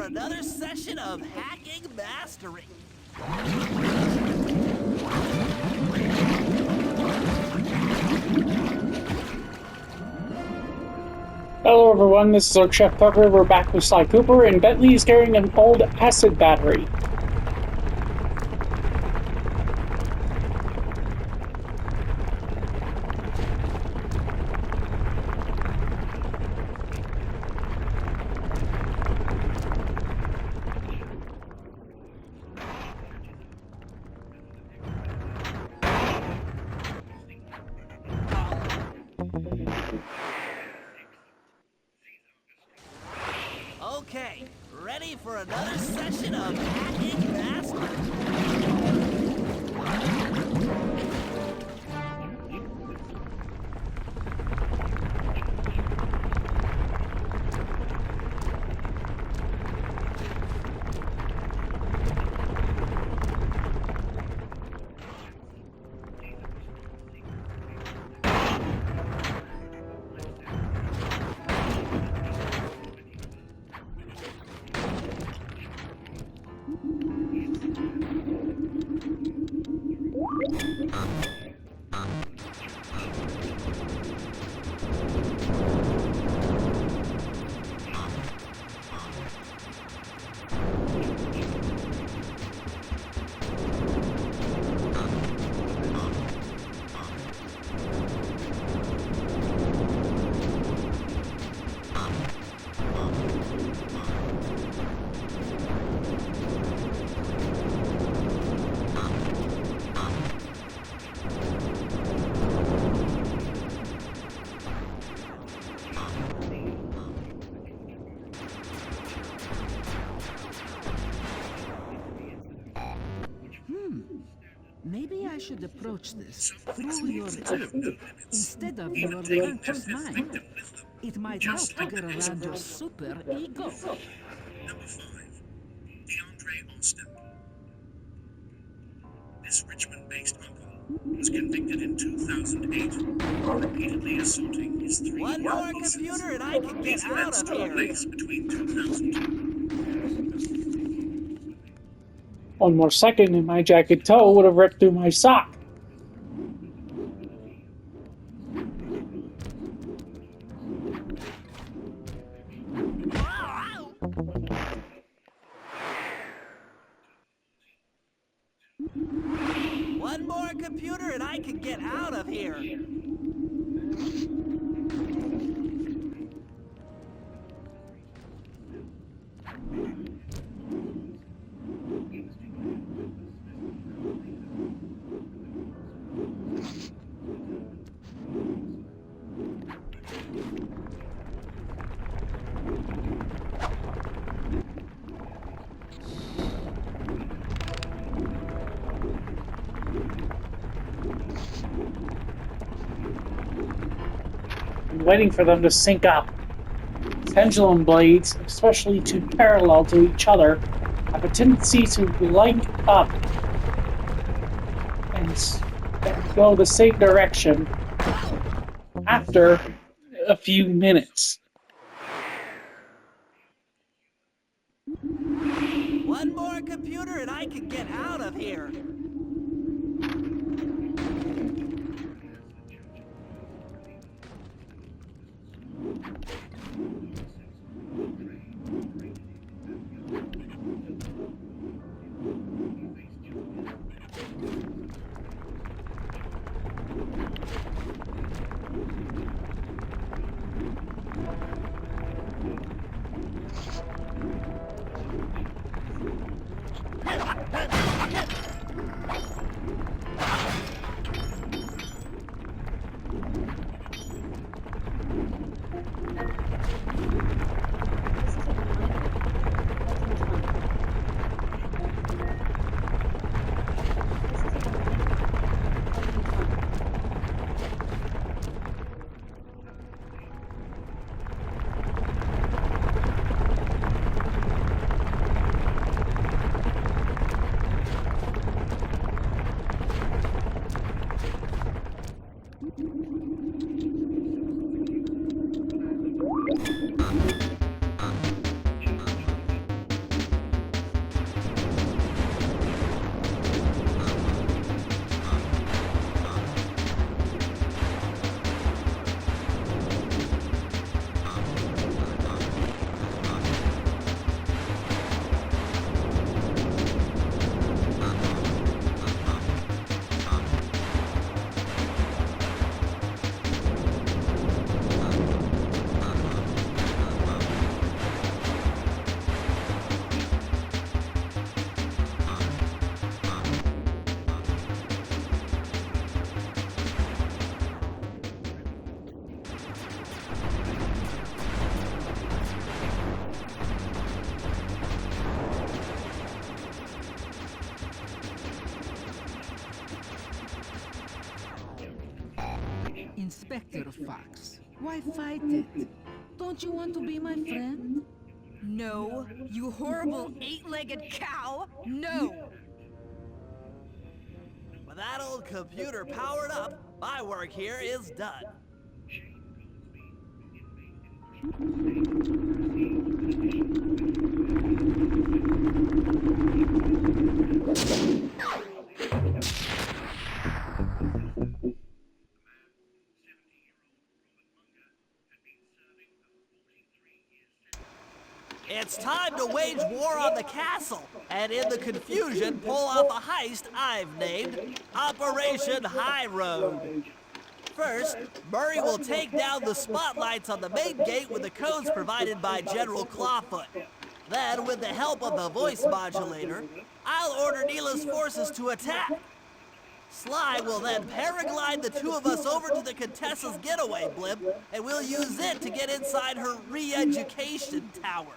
another session of Hacking Mastery. Hello everyone, this is our Chef Tucker. We're back with Sly Cooper, and Bentley is carrying an old acid battery. Okay, ready for another session of Hacking Mastery. Maybe I should approach this through your guilt instead of your conscious mind. It might help to get around your super ego. Number 5, DeAndre Austin. This Richmond-based uncle was convicted in 2008 for repeatedly assaulting his 3 One young more nieces. computer and I can get These out events of took here. place between 2002. One more second and my jacket toe would have ripped through my sock. One more computer and I can get out of here. I'm waiting for them to sync up. Pendulum blades, especially two parallel to each other, have a tendency to link up and go the same direction after a few minutes. One more computer and I can get out of here. Inspector Fox, why fight it? Don't you want to be my friend? No, you horrible eight-legged cow! No! With that old computer powered up, my work here is done. It's time to wage war on the castle, and in the confusion, pull off a heist I've named Operation High Road. First, Murray will take down the spotlights on the main gate with the codes provided by General Clawfoot. Then, with the help of the voice modulator, I'll order Neela's forces to attack. Sly will then paraglide the two of us over to the Contessa's getaway blimp, and we'll use it to get inside her re-education tower.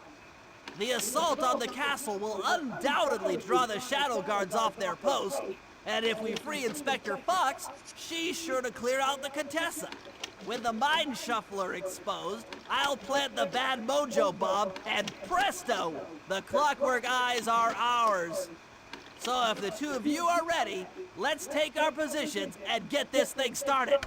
The assault on the castle will undoubtedly draw the Shadow Guards off their post, and if we free Inspector Fox, she's sure to clear out the Contessa. With the Mind Shuffler exposed, I'll plant the Bad Mojo bomb, and presto! The Clockwork Eyes are ours. So if the two of you are ready, let's take our positions and get this thing started.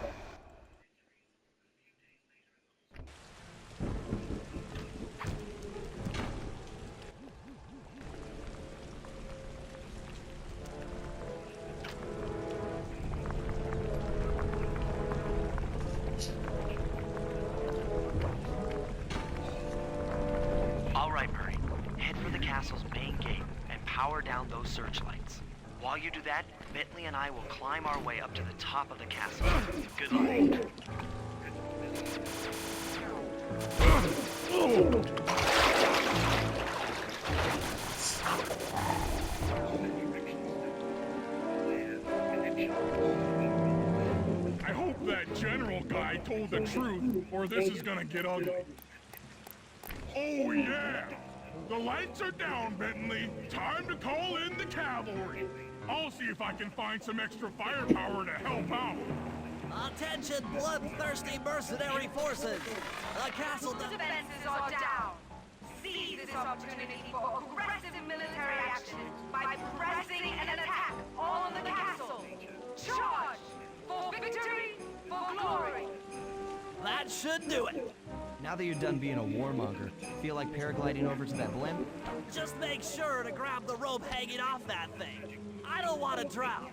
All right, Murray. Head for the castle's main gate and power down those searchlights. While you do that, Bentley and I will climb our way up to the top of the castle. Good luck. I hope that general guy told the truth, or this is gonna get ugly. Oh yeah! The lights are down, Bentley. Time to call in the cavalry. I'll see if I can find some extra firepower to help out. Attention, bloodthirsty mercenary forces! The castle Defenses are down. Seize this opportunity for aggressive military action by pressing an attack on the castle. Charge! For victory, for glory! That should do it. Now that you're done being a warmonger, feel like paragliding over to that blimp? Just make sure to grab the rope hanging off that thing. I don't want to drown.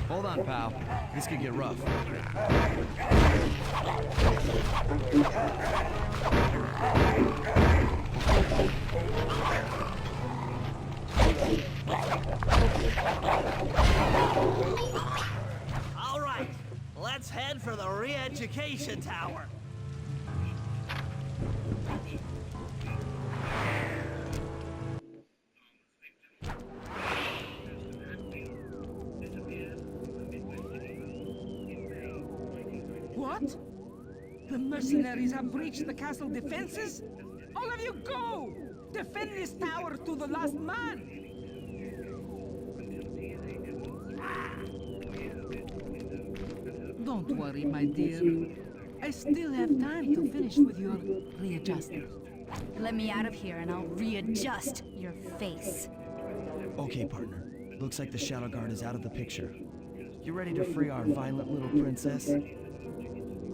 Hold on, pal. This could get rough. All right, let's head for the re-education tower. What? The mercenaries have breached the castle defenses? All of you go! Defend this tower to the last man! Don't worry, my dear. I still have time to finish with your readjustment. Let me out of here and I'll readjust your face. Okay, partner. Looks like the Shadow Guard is out of the picture. You ready to free our violent little princess?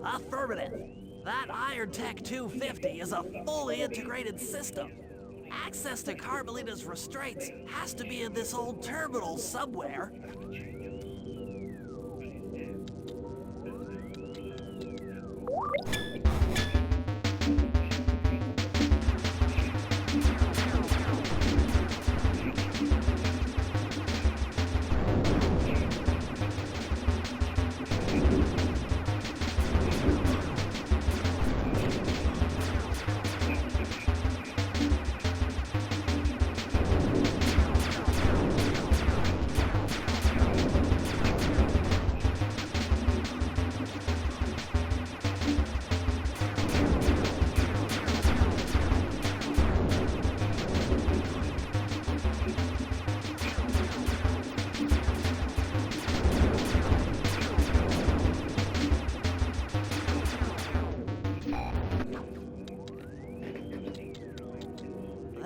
Affirmative. That Iron Tech 250 is a fully integrated system. Access to Carmelita's restraints has to be in this old terminal somewhere.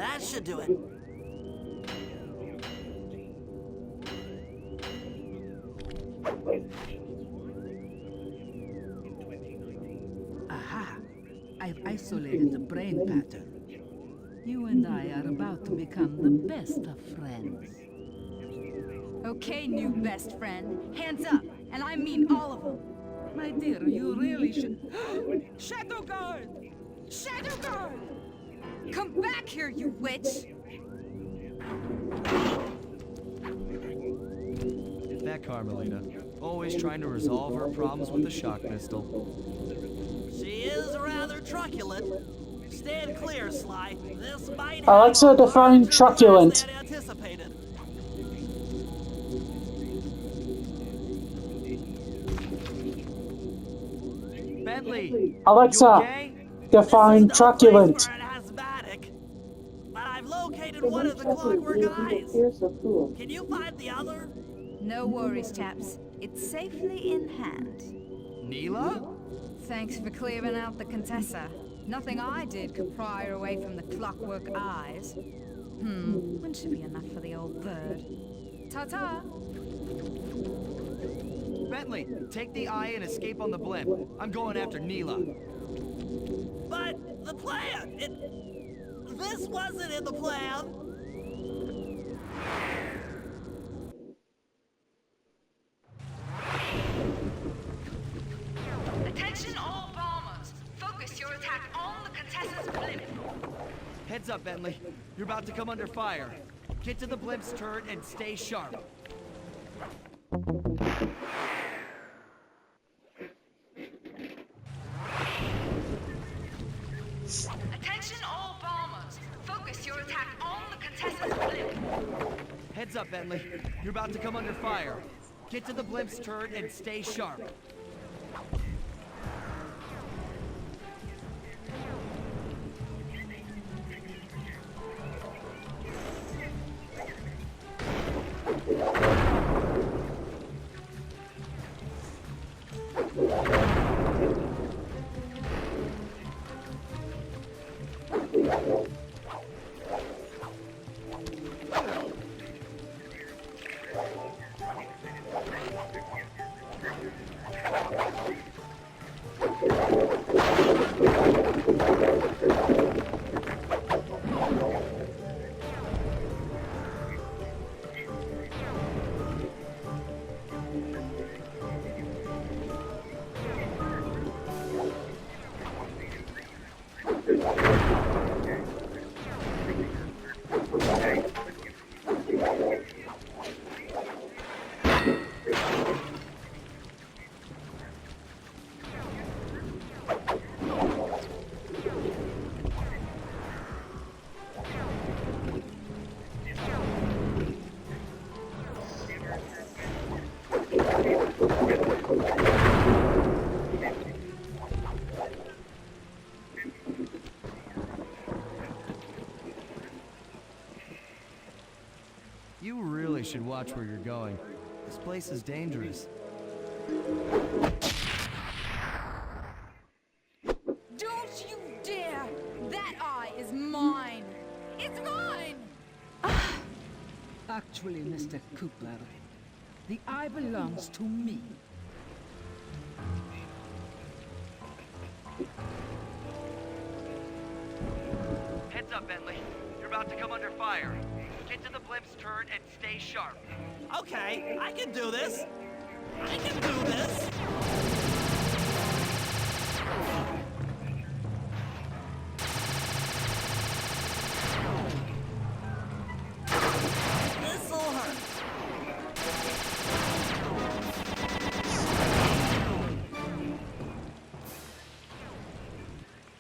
That should do it. Aha! I've isolated the brain pattern. You and I are about to become the best of friends. Okay, new best friend. Hands up, and I mean all of them. My dear, you really should... Shadow Guard! Shadow Guard! Come back here, you witch! That Carmelita. Always trying to resolve her problems with the shock pistol. She is rather truculent. Stand clear, Sly. This might Alexa, have a define larger truculent. prize than anticipated. Bentley! Alexa, You okay? define This is no truculent. place for an asthmatic, but I've located one of the clockwork eyes. Can you find the other? No worries, chaps. It's safely in hand. Neela? Thanks for clearing out the Contessa. Nothing I did could pry her away from the clockwork eyes. When should be enough for the old bird? Ta-ta! Bentley, take the eye and escape on the blimp. I'm going after Neela. But the plan, this wasn't in the plan. Attention all bombers. Focus your attack on the Contessa's blimp. Heads up, Bentley. You're about to come under fire. Get to the blimp's turret and stay sharp. Attention all bombers. Focus your attack on the Contessa's blimp. Heads up, Bentley. You're about to come under fire. Get to the blimp's turret and stay sharp. You really should watch where you're going. This place is dangerous. Don't you dare! That eye is mine! It's mine! Actually, Mr. Cooper, the eye belongs to me. Heads up, Bentley. You're about to come under fire. Get to the blimp's turret and stay sharp. Okay, I can do this. I can do this. This'll hurt.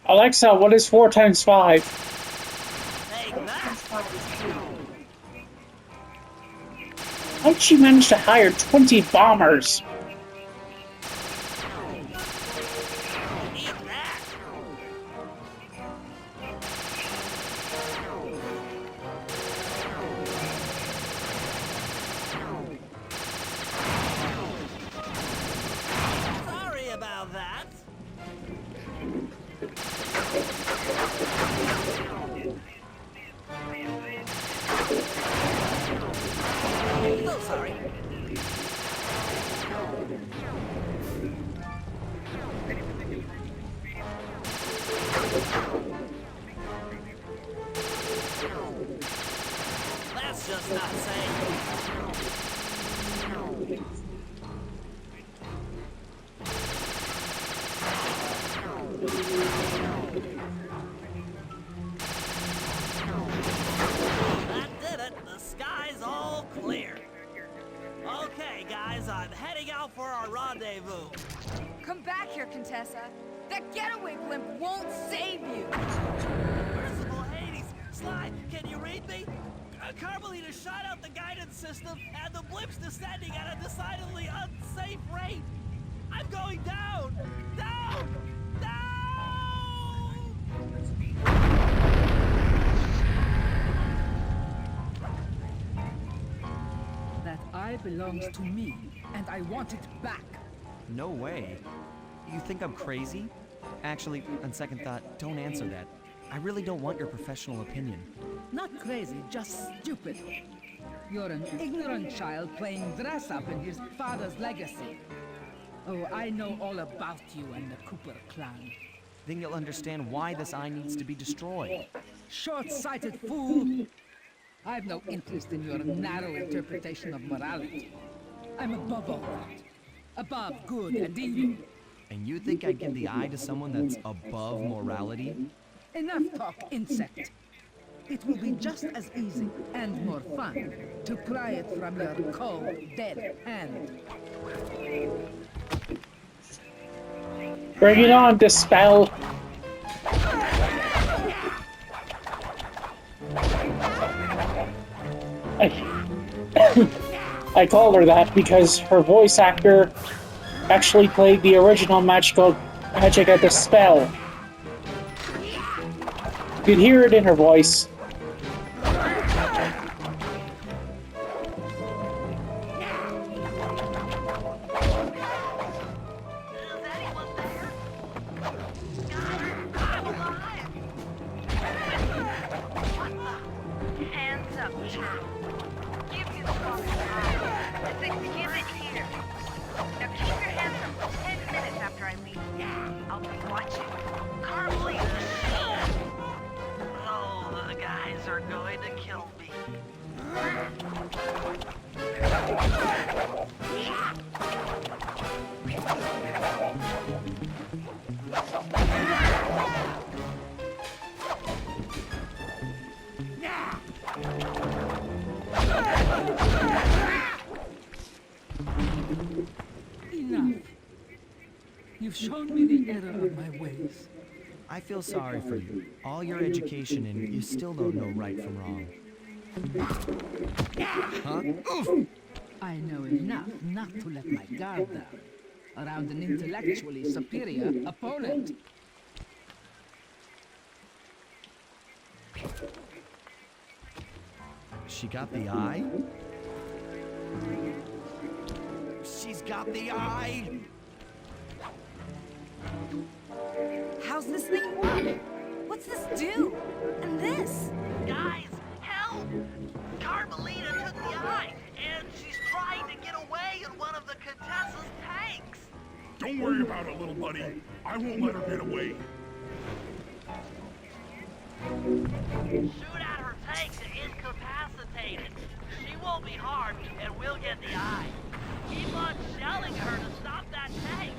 Alexa, what is 4 times 5? Take that. How'd she manage to hire 20 bombers? Eat that. Sorry about that. sorry. That's just not safe. That did it. The sky's all clear. Okay, guys, I'm heading out for our rendezvous. Come back here, Contessa. That getaway blimp won't save you. Merciful Hades! Sly, can you read me? Carmelita shot out the guidance system, and the blimp's descending at a decidedly unsafe rate. I'm going down! Down! Down! That eye belongs to me, and I want it back. No way. You think I'm crazy? Actually, on second thought, don't answer that. I really don't want your professional opinion. Not crazy, just stupid. You're an ignorant child playing dress-up in his father's legacy. Oh, I know all about you and the Cooper clan. Then you'll understand why this eye needs to be destroyed. Short-sighted fool! I've no interest in your narrow interpretation of morality. I'm above all that. Above good and evil. And you think I'd give the eye to someone that's above morality? Enough talk, insect. It will be just as easy and more fun to pry it from your cold, dead hand. Bring it on, Dispel. I called her that because her voice actor actually played the original Magic at Dispel. You could hear it in her voice. Hands up, child. Give me the fucking eye. I said give it here. Now keep your hands up for 10 minutes after I leave. I'll be watching. Carmelita. Oh, the guys are going to kill me. Enough. You've shown me the error of my ways. I feel sorry for you. All your education and you still don't know right from wrong. Huh? Oof! I know enough not to let my guard down around an intellectually superior opponent. She got the eye? She's got the eye! How's this thing work? What's this do? And this? Guys, help! Carmelita took the eye, and she's trying to get away in one of the Contessa's tanks. Don't worry about it, little buddy. I won't let her get away. Shoot at her tank to incapacitate it. She won't be harmed, and we'll get the eye. Keep on shelling her to stop that tank.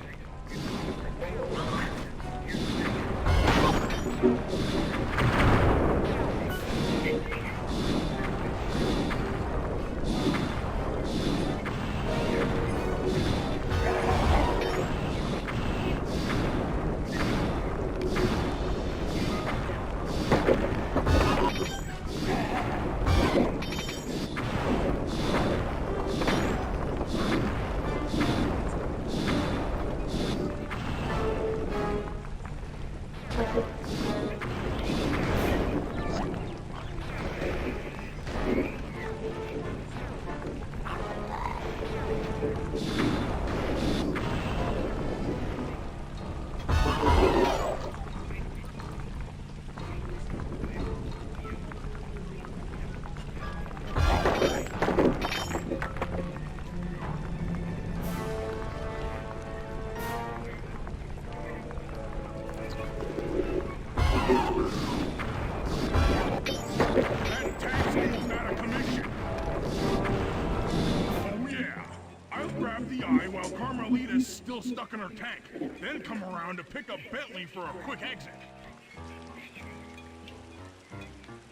still stuck in her tank, then come around to pick up Bentley for a quick exit.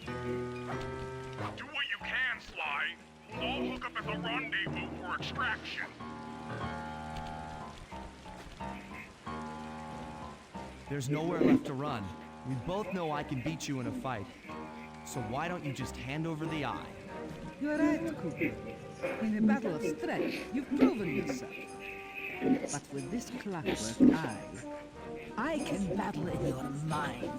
Do what you can, Sly. We'll all hook up at the rendezvous for extraction. There's nowhere left to run. We both know I can beat you in a fight. So why don't you just hand over the eye? You're right, Cooper. In a battle of strength, you've proven yourself. But with this clockwork eye, I can battle in your mind.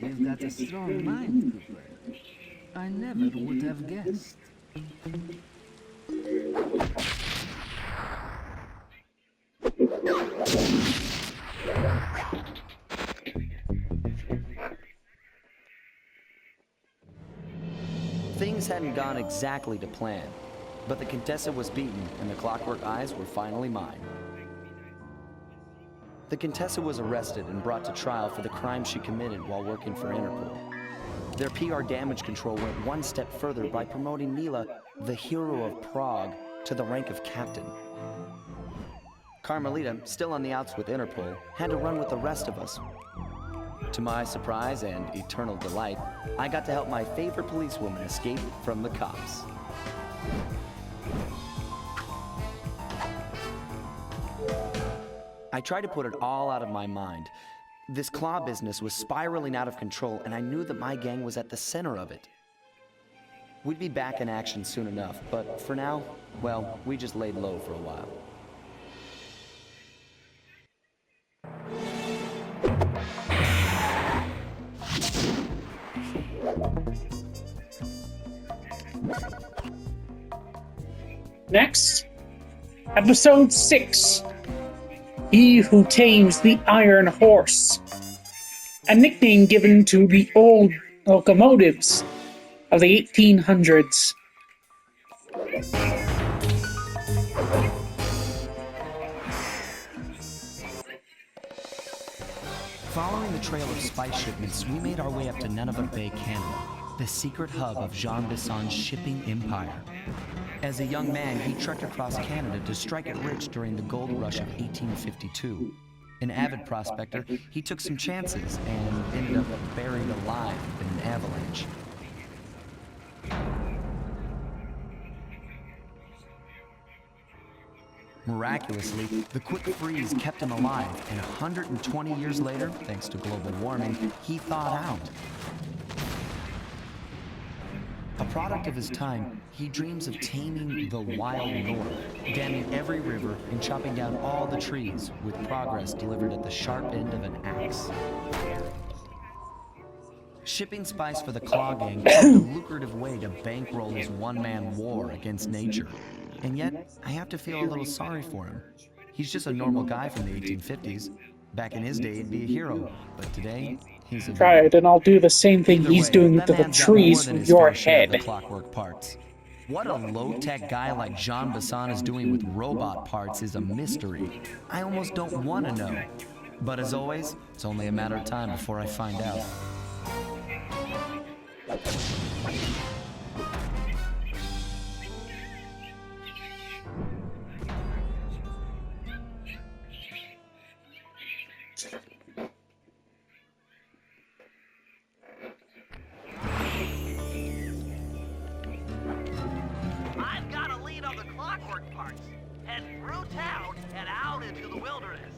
You've got a strong mind, Cooper. I never would have guessed. Things hadn't gone exactly to plan, but the Contessa was beaten and the Clockwork Eyes were finally mine. The Contessa was arrested and brought to trial for the crime she committed while working for Interpol. Their PR damage control went one step further by promoting Mila, the hero of Prague, to the rank of captain. Carmelita, still on the outs with Interpol, had to run with the rest of us. To my surprise and eternal delight, I got to help my favorite policewoman escape from the cops. I tried to put it all out of my mind. This claw business was spiraling out of control, and I knew that my gang was at the center of it. We'd be back in action soon enough, but for now, well, we just laid low for a while. Next, episode 6. He Who Tames the Iron Horse. A nickname given to the old locomotives of the 1800s. Following the trail of spice shipments, we made our way up to Nunavut Bay, Canada, the secret hub of Jean Bisson's shipping empire. As a young man, he trekked across Canada to strike it rich during the gold rush of 1852. An avid prospector, he took some chances and ended up buried alive in an avalanche. Miraculously, the quick freeze kept him alive, and 120 years later, thanks to global warming, he thawed out. A product of his time, he dreams of taming the wild north, damming every river and chopping down all the trees, with progress delivered at the sharp end of an axe. Shipping spice for the Claw Gang proved a lucrative way to bankroll his one-man war against nature. And yet, I have to feel a little sorry for him. He's just a normal guy from the 1850s. Back in his day, he'd be a hero, but today, he's a villain. Right, and I'll do the same thing he's doing to the trees with your head. Clockwork parts. What a low-tech guy like Jean Bisson is doing with robot parts is a mystery. I almost don't want to know. But as always, it's only a matter of time before I find out. head through town and out into the wilderness.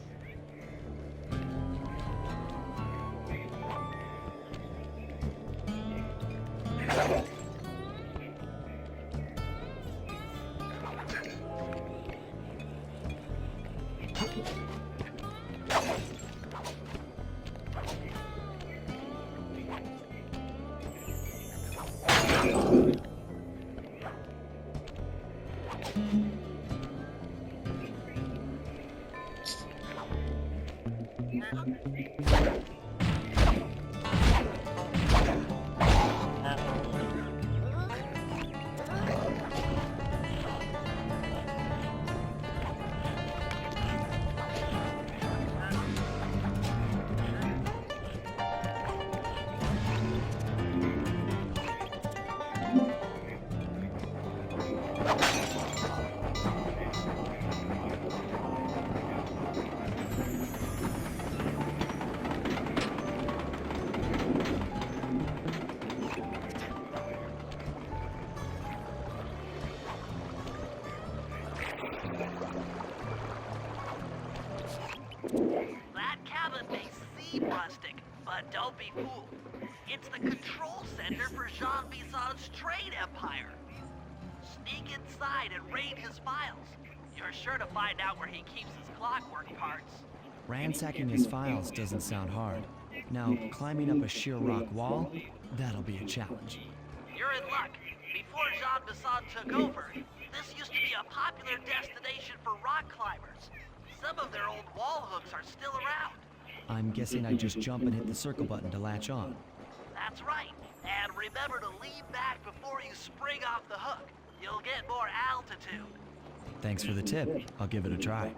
That cabin may seem rustic, but don't be fooled. It's the control center for Jean Bison's trade empire. Sneak inside and raid his files. You're sure to find out where he keeps his clockwork parts. Ransacking his files doesn't sound hard. Now, climbing up a sheer rock wall, that'll be a challenge. You're in luck. Before Jean Bisson took over, this used to be a popular destination for rock climbers. Some of their old wall hooks are still around. I'm guessing I just jump and hit the circle button to latch on. That's right. And remember to lean back before you spring off the hook. You'll get more altitude. Thanks for the tip. I'll give it a try.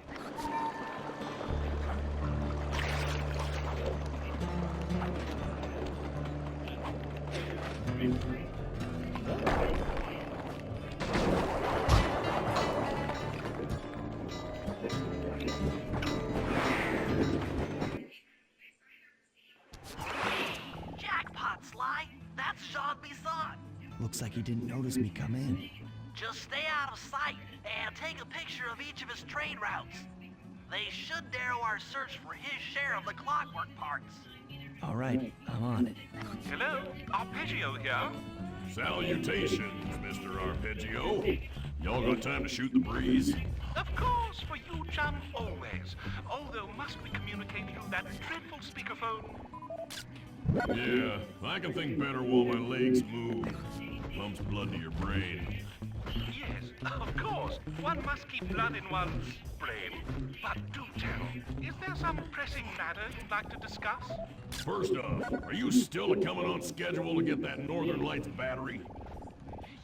Jackpot, Sly. That's Jean Bisson. Looks like he didn't notice me come in. Just stay out of sight and take a picture of each of his trade routes. They should narrow our search for his share of the clockwork parts. All right, I'm on it. Hello, Arpeggio here. Salutations, Mr. Arpeggio. Y'all got time to shoot the breeze? Of course, for you, chum, always. Although, must we communicate through that dreadful speakerphone? Yeah, I can think better while my legs move. Pumps blood to your brain. Yes, of course. One must keep blood in one's brain. But do tell, is there some pressing matter you'd like to discuss? First off, are you still coming on schedule to get that Northern Lights battery?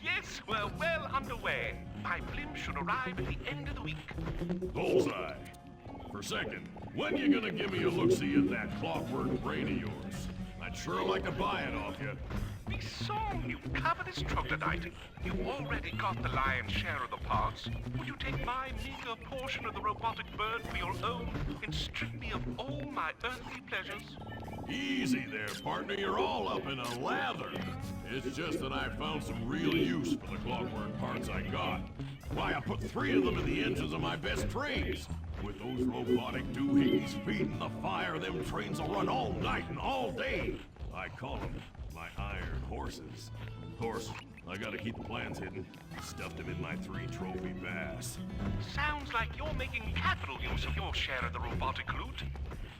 Yes, we're well underway. My blimp should arrive at the end of the week. Bullseye. For second, when you gonna give me a look-see at that clockwork brain of yours? I'd sure like to buy it off you. We saw you covetous troglodyte. You already got the lion's share of the parts. Would you take my meager portion of the robotic bird for your own and strip me of all my earthly pleasures? Easy there, partner. You're all up in a lather. It's just that I found some real use for the clockwork parts I got. Why, I put 3 of them in the engines of my best trains. With those robotic doohickeys feeding the fire, them trains will run all night and all day. I call them my iron horses. Of course, I gotta keep the plans hidden. Stuffed them in my 3 trophy bass. Sounds like you're making capital use of your share of the robotic loot.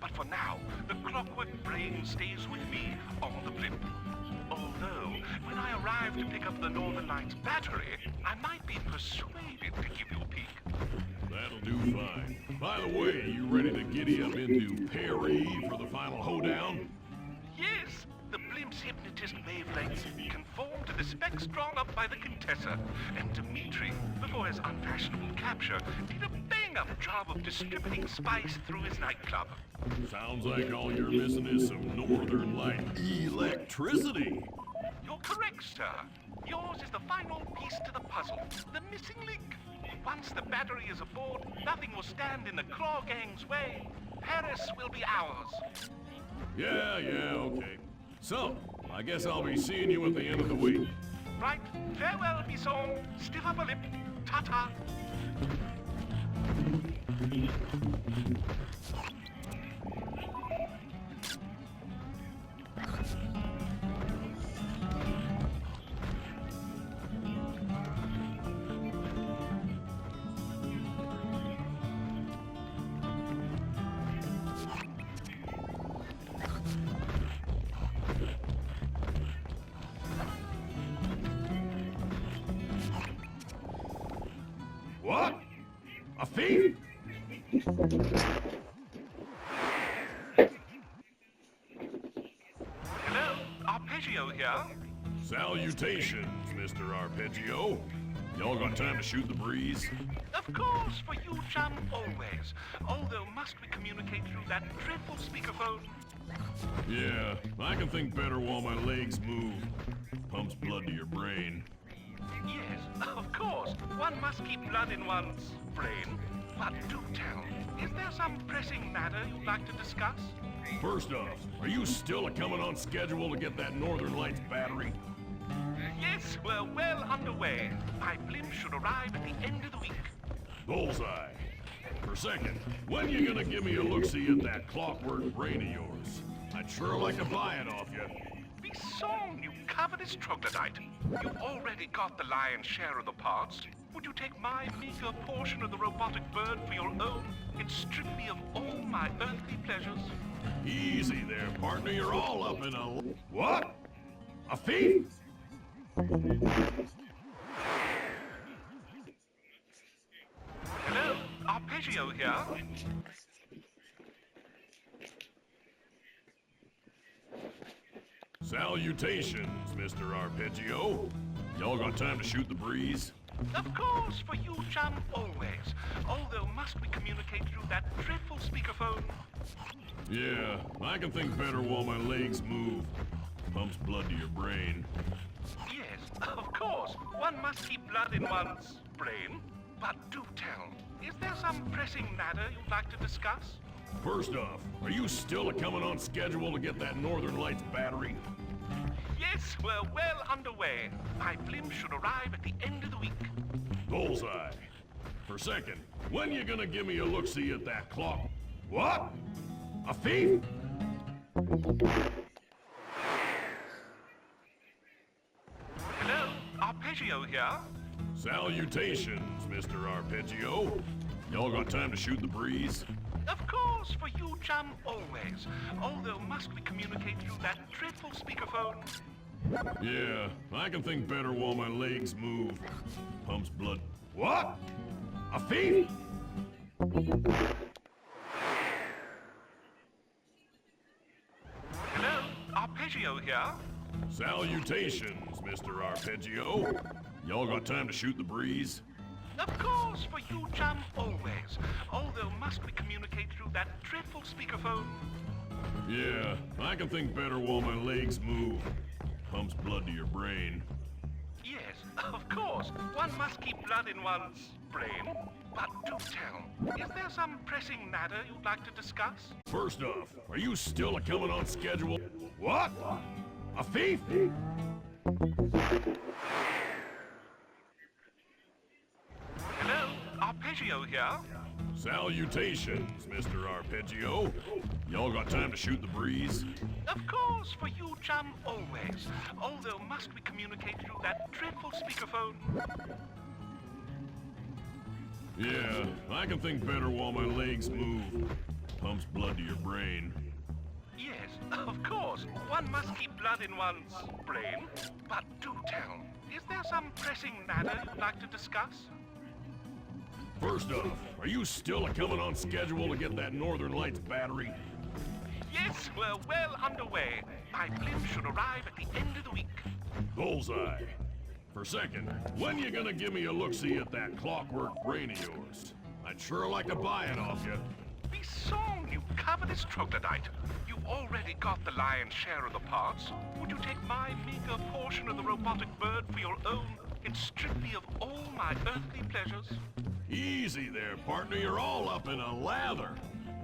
But for now, the clockwork brain stays with me on the blimp. Although, when I arrive to pick up the Northern Lights battery, I might be persuaded to give you a peek. That'll do fine. By the way, you ready to giddy up into Perry for the final hoedown? Yes, the blimp's hypnotist wavelengths conform to the specs drawn up by the Contessa, and Dimitri, before his unfashionable capture, did a bang-up job of distributing spice through his nightclub. Sounds like all you're missing is some Northern Light electricity. You're correct, sir. Yours is the final piece to the puzzle, the missing link. Once the battery is aboard, nothing will stand in the Claw Gang's way. Paris will be ours. Yeah, okay. So, I guess I'll be seeing you at the end of the week. Right. Farewell, Bison. Stiff upper lip. Ta-ta. What? A thief? Hello, Arpeggio here. Salutations, Mr. Arpeggio. Y'all got time to shoot the breeze? Of course, for you, chum, always. Although, must we communicate through that dreadful speakerphone? Yeah, I can think better while my legs move. Pumps blood to your brain. Yes, of course. One must keep blood in one's brain. But do tell, is there some pressing matter you'd like to discuss? First off, are you still coming on schedule to get that Northern Lights battery? Yes, we're well underway. My blimp should arrive at the end of the week. Bullseye. For second, when you gonna give me a look-see at that clockwork brain of yours? I'd sure like to buy it off you. Be song, you covetous troglodyte. You've already got the lion's share of the parts. Would you take my meager portion of the robotic bird for your own and strip me of all my earthly pleasures? Easy there, partner. You're all up in a... What? A thief? Hello, Arpeggio here. Salutations, Mr. Arpeggio. Y'all got time to shoot the breeze? Of course, for you, chum, always. Although, must we communicate through that dreadful speakerphone? Yeah, I can think better while my legs move. Pumps blood to your brain. Yes, of course. One must keep blood in one's brain. But do tell, is there some pressing matter you'd like to discuss? First off, are you still coming on schedule to get that Northern Lights battery? Yes, we're well underway. My blimp should arrive at the end of the week. Bullseye. For second, when you gonna give me a look-see at that clock? What? A thief? Hello, Arpeggio here. Salutations, Mr. Arpeggio. Y'all got time to shoot the breeze? Of course, for you, chum, always. Although, must we communicate through that dreadful speakerphone? Yeah, I can think better while my legs move. Pumps blood. What? A thief? Hello, Arpeggio here. Salutations, Mr. Arpeggio. Y'all got time to shoot the breeze? Of course, for you, chum, always. Although, must we communicate through that dreadful speakerphone? Yeah, I can think better while my legs move. Pumps blood to your brain. Yes, of course. One must keep blood in one's brain. But do tell, is there some pressing matter you'd like to discuss? First off, are you still coming on schedule? What? A thief? Hello, Arpeggio here. Salutations, Mr. Arpeggio. Y'all got time to shoot the breeze? Of course, for you, chum, always. Although, must we communicate through that dreadful speakerphone? Yeah, I can think better while my legs move. Pumps blood to your brain. Yes, of course. One must keep blood in one's brain. But do tell, is there some pressing matter you'd like to discuss? First off, are you still coming on schedule to get that Northern Lights battery? Yes, we're well underway. My blimp should arrive at the end of the week. Bullseye. For second, when you gonna give me a look-see at that clockwork brain of yours? I'd sure like to buy it off you. Be song, you covetous troglodyte. You've already got the lion's share of the parts. Would you take my meager portion of the robotic bird for your own and strip me of all my earthly pleasures? Easy there, partner. You're all up in a lather.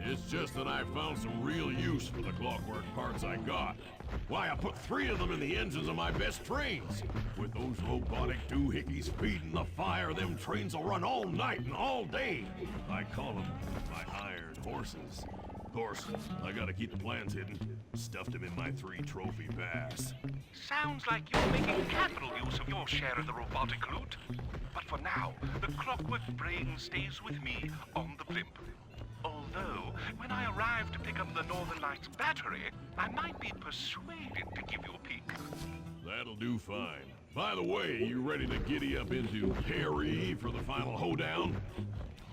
It's just that I found some real use for the clockwork parts I got. Why, I put 3 of them in the engines of my best trains. With those robotic doohickeys feeding the fire, them trains will run all night and all day. I call them my iron horses. Of course, I gotta keep the plans hidden. Stuffed them in my 3 trophy bass. Sounds like you're making capital use of your share of the robotic loot. But for now, the clockwork brain stays with me on the blimp. Although, when I arrive to pick up the Northern Lights battery, I might be persuaded to give you a peek. That'll do fine. By the way, you ready to giddy up into Perry for the final hoedown?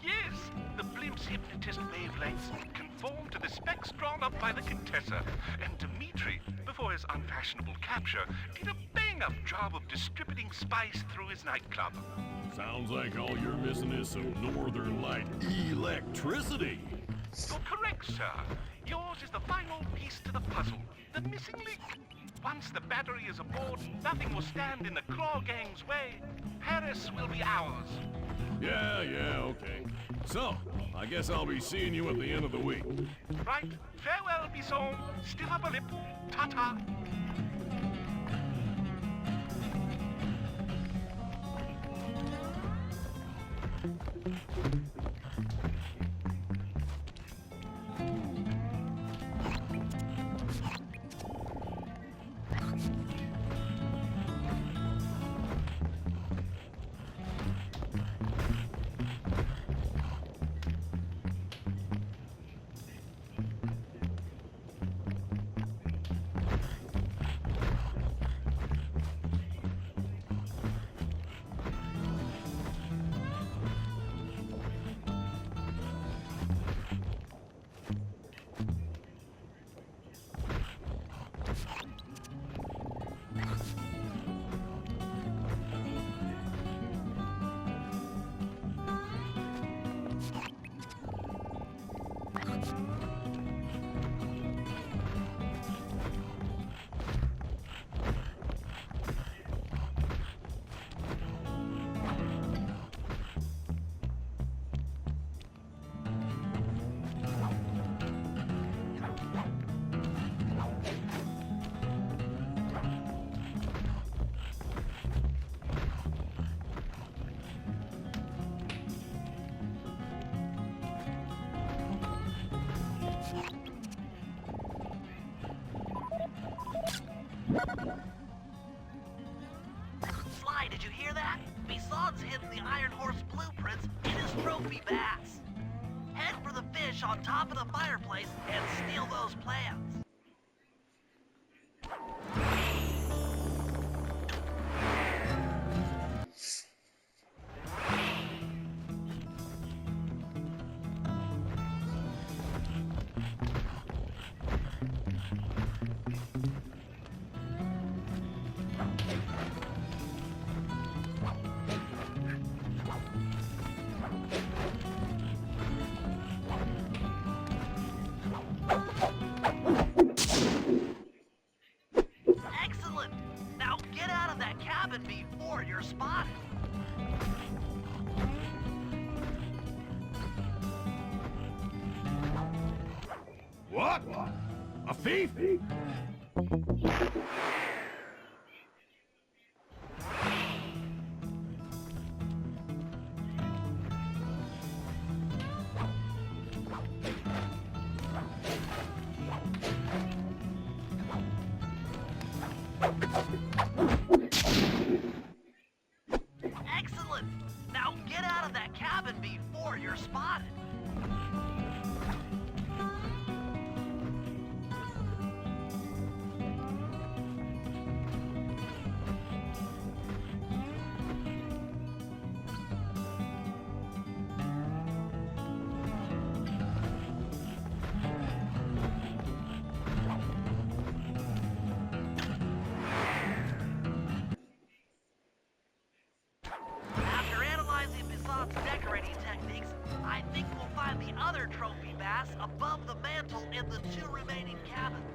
Yes, the blimp's hypnotist wavelengths conform to the specs drawn up by the Contessa, and Dmitri, before his unfashionable capture, did a bang-up job of distributing spice through his nightclub. Sounds like all you're missing is some Northern Light electricity. You're correct, sir. Yours is the final piece to the puzzle, the missing link. Once the battery is aboard, nothing will stand in the Claw Gang's way. Paris will be ours. Yeah, okay. So, I guess I'll be seeing you at the end of the week. Right. Farewell, Bison. Stiff upper lip. Ta-ta. Sly, did you hear that? Bison's hidden the Iron Horse blueprints in his trophy bass. Head for the fish on top of the fireplace and steal those plans. Excellent! Now get out of that cabin before you're spotted. What? A thief? Excellent! Now get out of that cabin before you're spotted. After analyzing Bison's decorating techniques, I think we'll find the other trophy bass above the mantle in the 2 remaining cabins.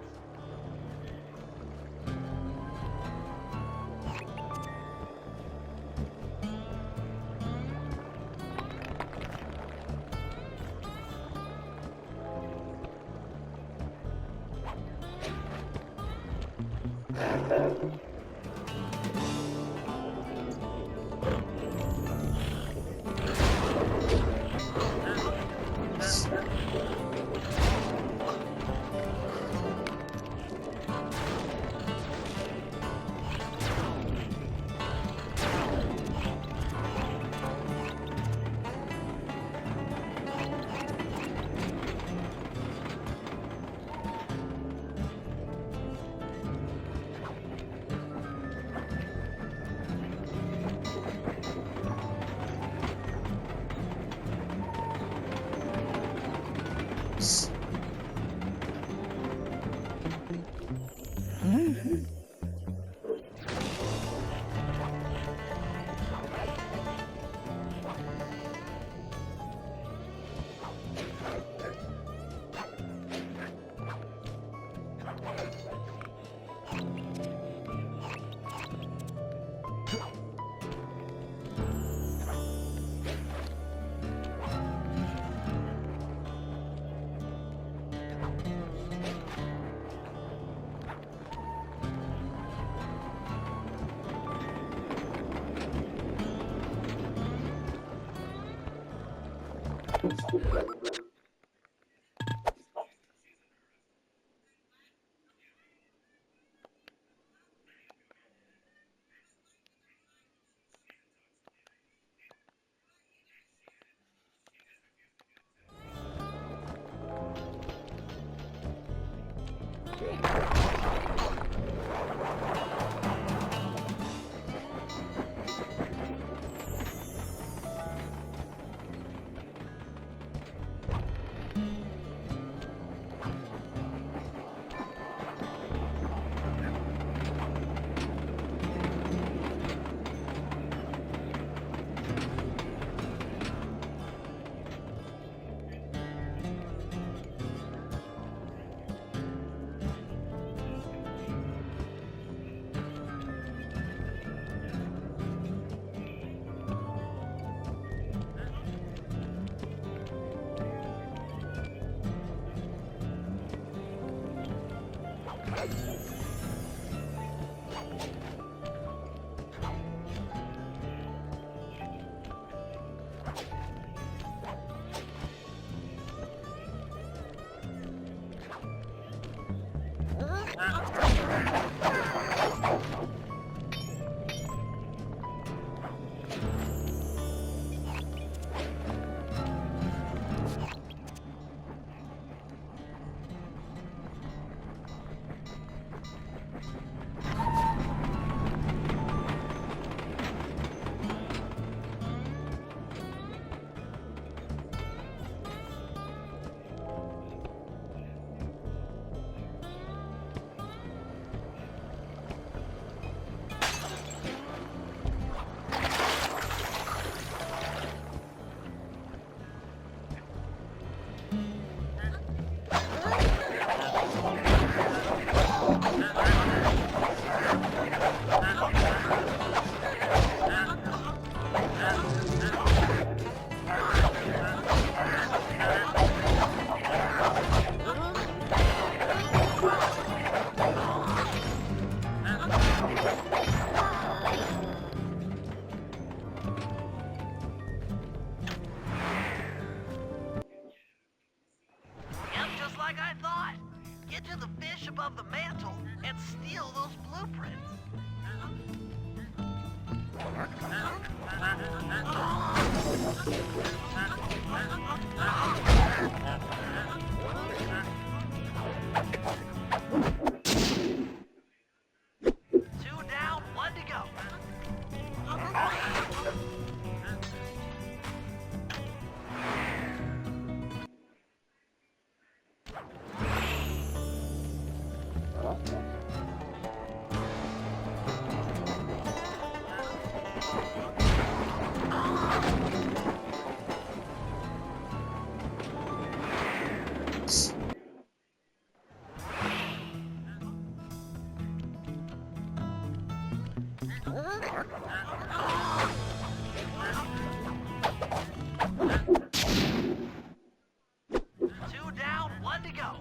above the mantle and steal those blueprints. Two down, one to go. Two down, one to go.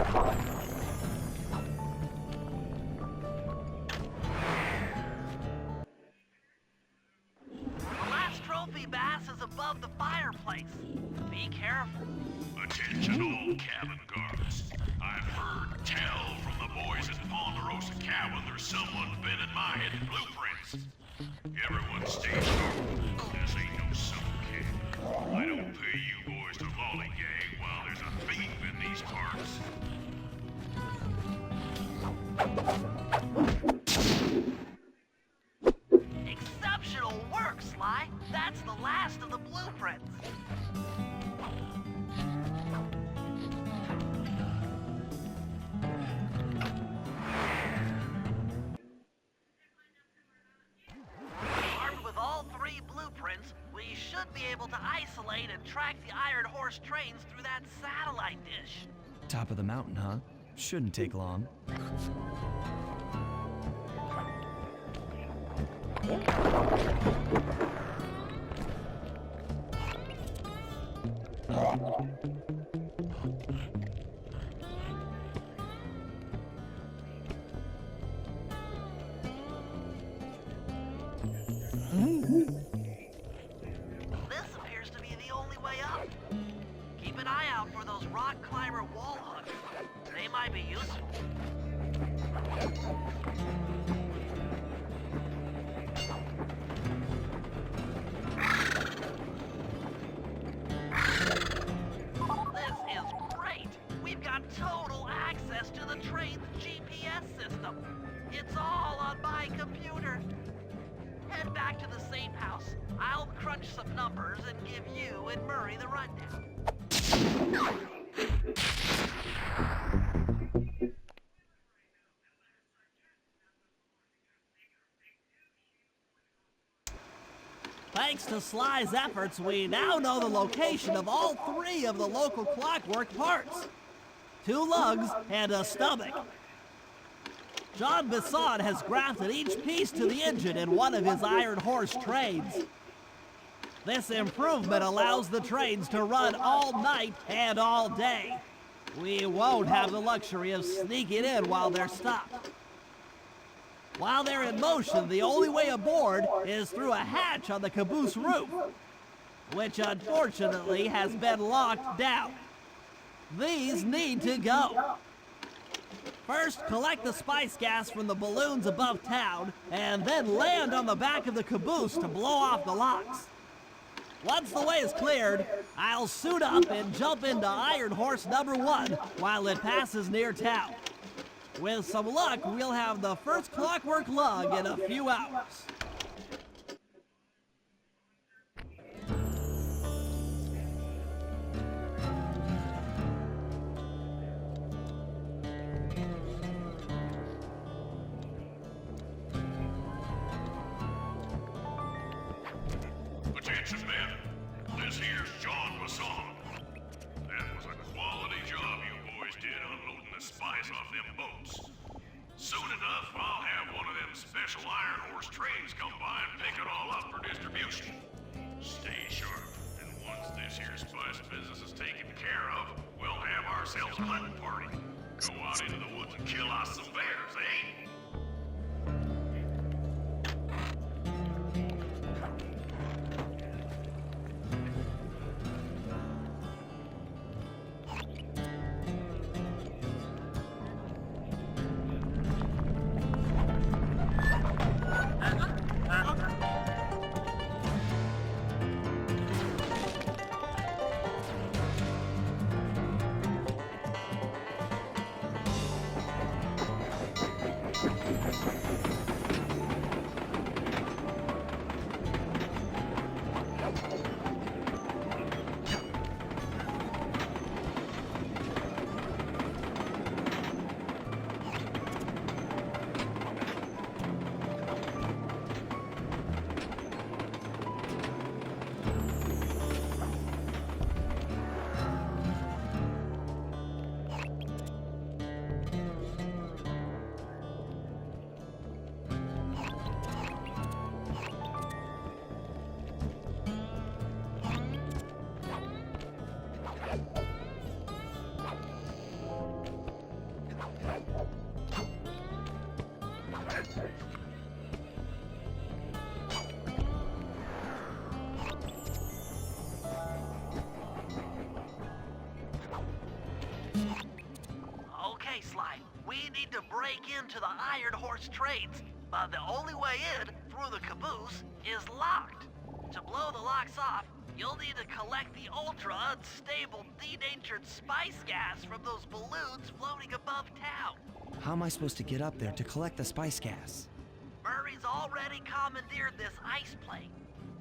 The last trophy bass is above the fireplace. Be careful. Attention all cabin guards. I've heard tell from the boys at Ponderosa Cabin there's someone been in my hidden blueprints. Everyone stay sharp. This ain't no summer camp. I don't pay you boys to lollygag while there's a thief in these parts. Exceptional work, Sly. That's the last of the blueprints. Armed with all 3 blueprints, we should be able to isolate and track the Iron Horse trains through that satellite dish. Top of the mountain, huh? Shouldn't take long. This appears to be the only way up. Keep an eye out for those rock climber wall hooks. They might be useful. This is great. We've got total access to the train's GPS system. It's all on my computer. Head back to the safe house. I'll crunch some numbers and give you and Murray the rundown. Thanks to Sly's efforts, we now know the location of all 3 of the local clockwork parts. 2 lugs and a stomach. John Bisson has grafted each piece to the engine in one of his Iron Horse trains. This improvement allows the trains to run all night and all day. We won't have the luxury of sneaking in while they're stopped. While they're in motion, the only way aboard is through a hatch on the caboose roof, which unfortunately has been locked down. These need to go. First, collect the spice gas from the balloons above town, and then land on the back of the caboose to blow off the locks. Once the way is cleared, I'll suit up and jump into Iron Horse number 1 while it passes near town. With some luck, we'll have the first clockwork lug in a few hours. Attention, men. This here's John Bisson. That was a quality job you boys did unloading the spice off them boats. Soon enough, I'll have one of them special Iron Horse trains come by and pick it all up for distribution. Stay sharp, and once this here spice business is taken care of, we'll have ourselves a hunting party. Go out into the woods and kill us some bears, eh? towards trains, but the only way in, through the caboose, is locked. To blow the locks off, you'll need to collect the ultra-unstable, denatured spice gas from those balloons floating above town. How am I supposed to get up there to collect the spice gas? Murray's already commandeered this ice plane.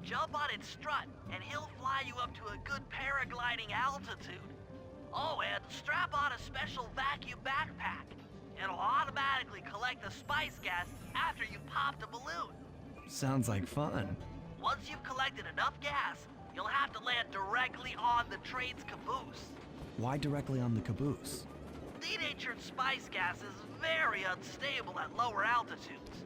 Jump on its strut, and he'll fly you up to a good paragliding altitude. Oh, and strap on a special vacuum backpack. It'll automatically collect the spice gas after you pop the balloon. Sounds like fun. Once you've collected enough gas, you'll have to land directly on the train's caboose. Why directly on the caboose? Denatured spice gas is very unstable at lower altitudes.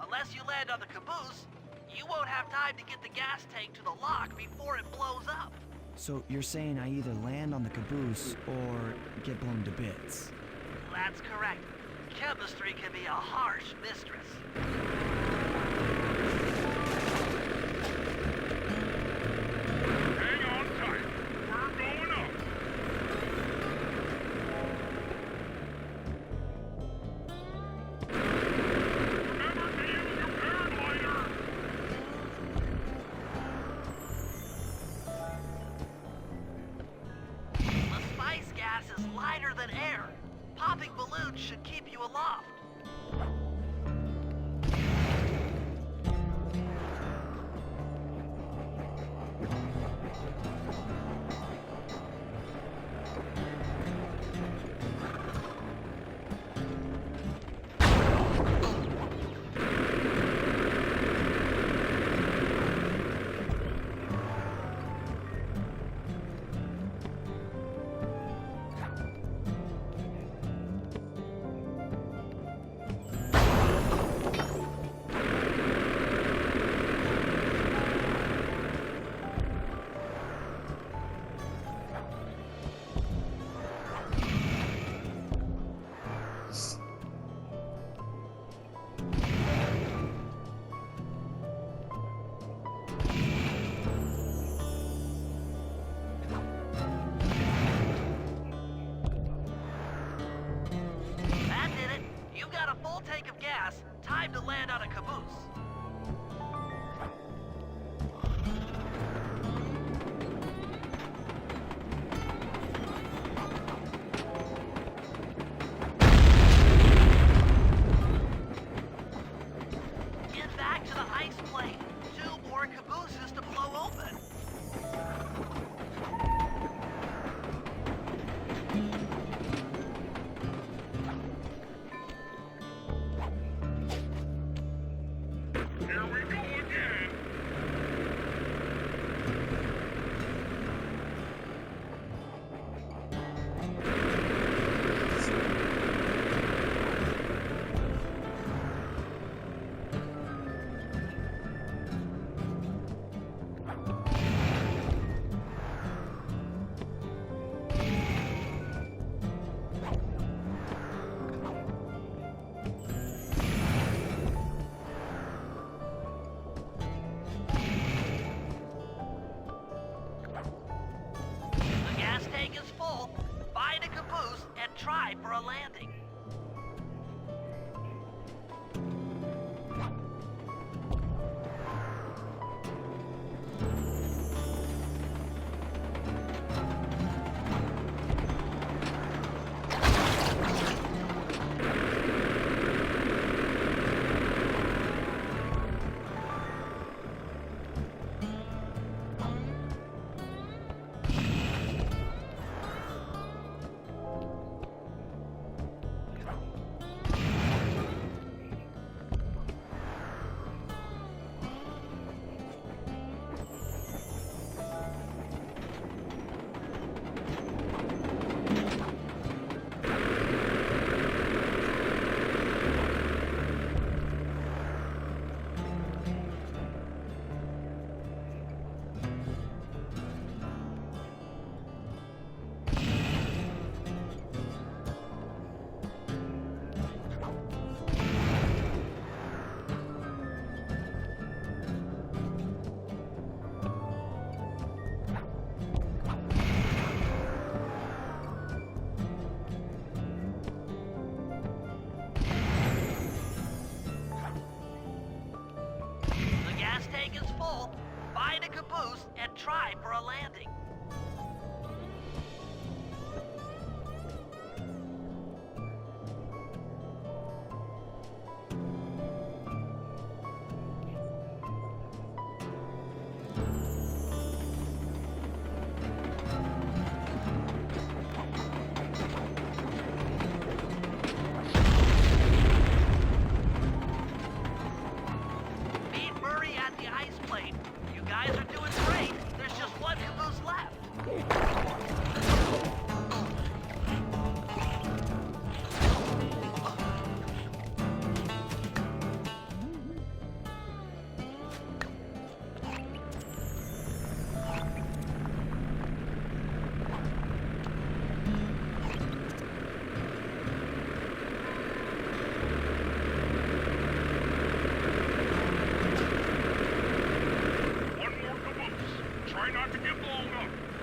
Unless you land on the caboose, you won't have time to get the gas tank to the lock before it blows up. So you're saying I either land on the caboose or get blown to bits? That's correct. Chemistry can be a harsh mistress. Hang on tight. We're going up. Remember to use your paraglider. The spice gas is lighter than air. Popping balloons should keep you aloft. That did it. You've got a full tank of gas. Time to land on a caboose. Get back to the ice plane. 2 more cabooses to blow open. Here we go again. The gas tank is full. Find a caboose and try for a landing. and try for a landing. Meet Murray at the ice plate. You guys are doing great. There's just one caboose left. One more caboose. Try not to get blown up.